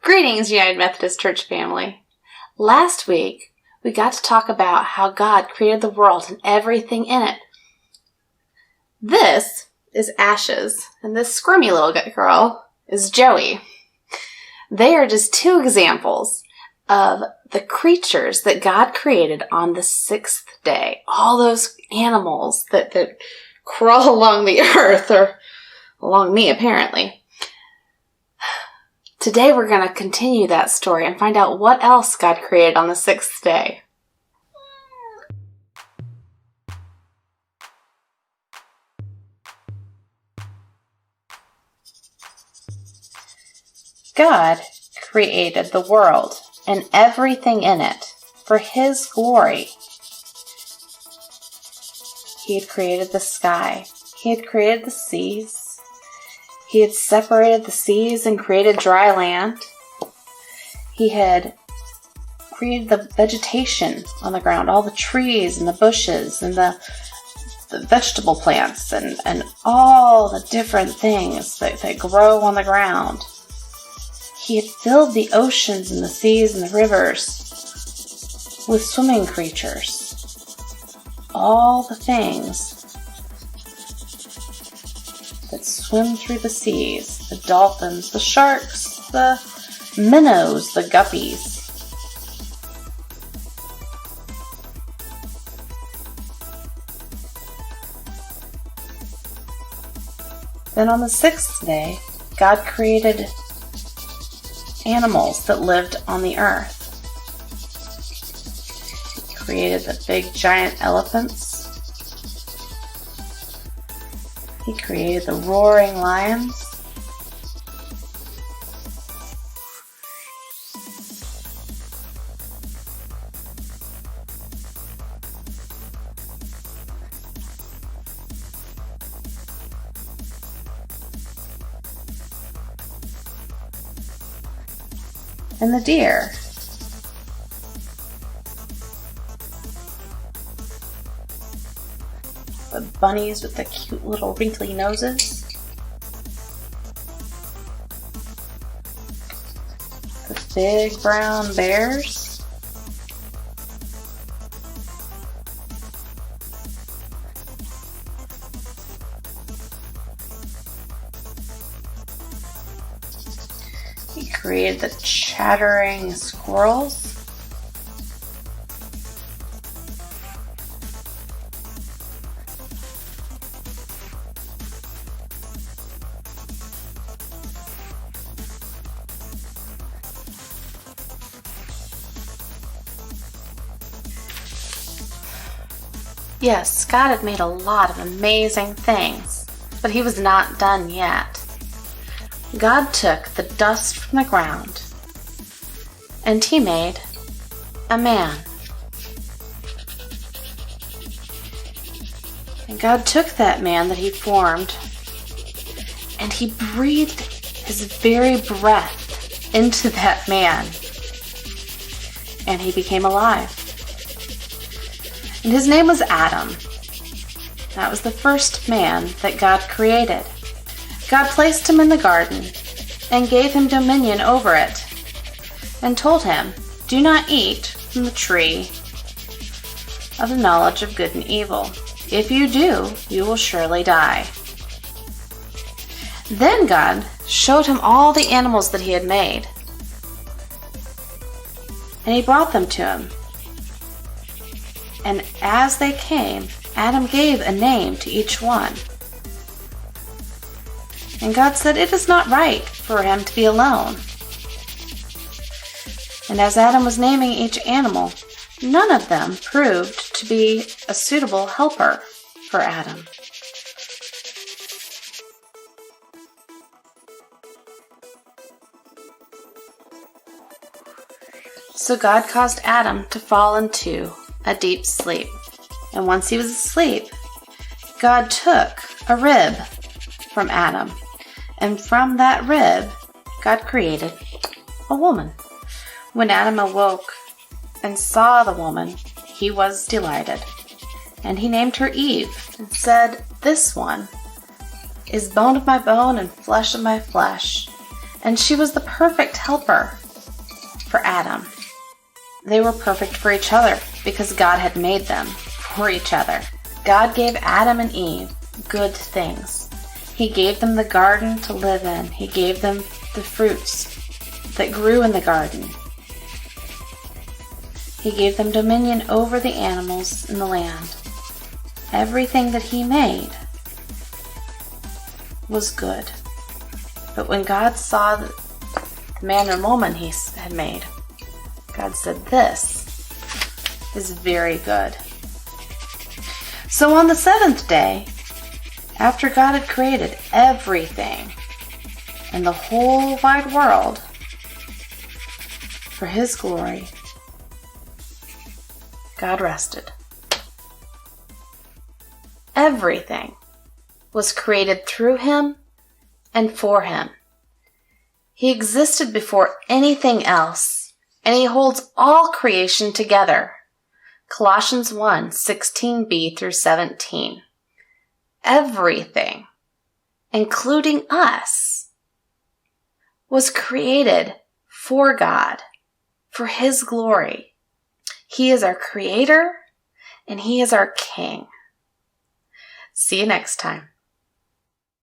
Greetings, United Methodist Church family. Last week, we got to talk about how God created the world and everything in it. This is Ashes, and this squirmy little girl is Joey. They are just two examples of the creatures that God created on the sixth day. All those animals that crawl along the earth, or along me apparently. Today we're going to continue that story and find out what else God created on the sixth day. God created the world and everything in it for His glory. He had created the sky. He had created the seas. He had separated the seas and created dry land. He had created the vegetation on the ground, all the trees and the bushes and the vegetable plants and all the different things that grow on the ground. He had filled the oceans and the seas and the rivers with swimming creatures. All the things that swim through the seas, the dolphins, the sharks, the minnows, the guppies. Then on the sixth day, God created animals that lived on the earth. He created the big giant elephants. He created the roaring lions. And the deer. The bunnies with the cute little wrinkly noses. The big brown bears. He created the chattering squirrels. Yes, God had made a lot of amazing things, but He was not done yet. God took the dust from the ground, and He made a man. And God took that man that He formed, and He breathed His very breath into that man, and he became alive. And his name was Adam. That was the first man that God created. God placed him in the garden and gave him dominion over it and told him, "Do not eat from the tree of the knowledge of good and evil. If you do, you will surely die." Then God showed him all the animals that He had made, and He brought them to him. And as they came, Adam gave a name to each one. And God said, "It is not right for him to be alone." And as Adam was naming each animal, none of them proved to be a suitable helper for Adam. So God caused Adam to fall into a deep sleep. And once he was asleep, God took a rib from Adam. And from that rib, God created a woman. When Adam awoke and saw the woman, he was delighted. And he named her Eve and said, "This one is bone of my bone and flesh of my flesh. And she was the perfect helper for Adam. They were perfect for each other because God had made them for each other. God gave Adam and Eve good things. He gave them the garden to live in. He gave them the fruits that grew in the garden. He gave them dominion over the animals in the land. Everything that he made was good. But when God saw the man and woman he had made, God said, "This is very good." So on the seventh day, after God had created everything in the whole wide world for his glory, God rested. Everything was created through him and for him. He existed before anything else, and he holds all creation together. Colossians 1:16b through 17. Everything, including us, was created for God, for his glory. He is our creator, and he is our king. See you next time.